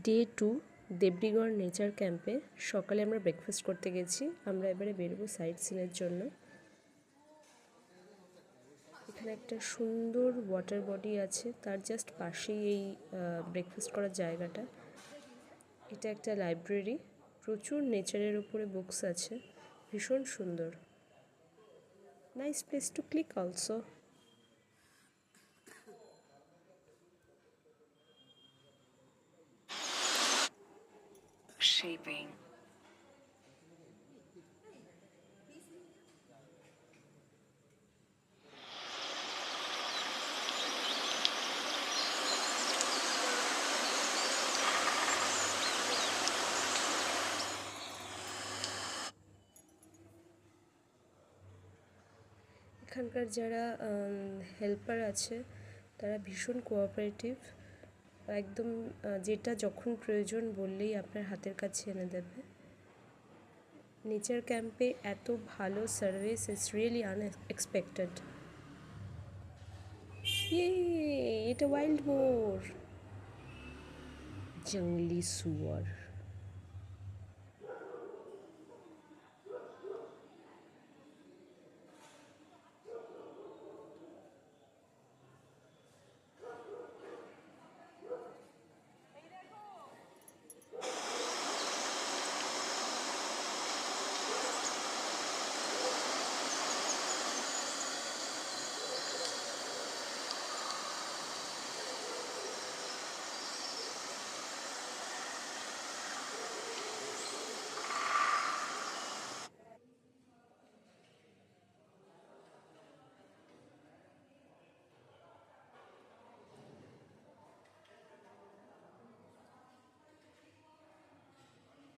Day 2 দেবডিগড় nature ক্যাম্পে সকালে আমরা ব্রেকফাস্ট করতে গেছি। আমরা এবারে বেরোবো সাইট সিনের জন্য। এখানে একটা সুন্দর ওয়াটার বডি আছে, তার জাস্ট পাশেই এই ব্রেকফাস্ট করার জায়গাটা। এটা একটা লাইব্রেরি, প্রচুর নেচারের উপরে বুকস আছে, ভীষণ সুন্দর। Nice place to click also. Shaping. এখানকার যারা হেল্পার আছে তারা ভীষণ কোঅপারেটিভ, একদম যেটা যখন প্রয়োজন বললেই আপনার হাতের কাছে এনে দেবে। নেচার ক্যাম্পে এত ভালো সার্ভিস ইটস রিয়েলি আনএক্সপেক্টেড। এটা ওয়াইল্ড মোর, জঙ্গলি শুয়োর।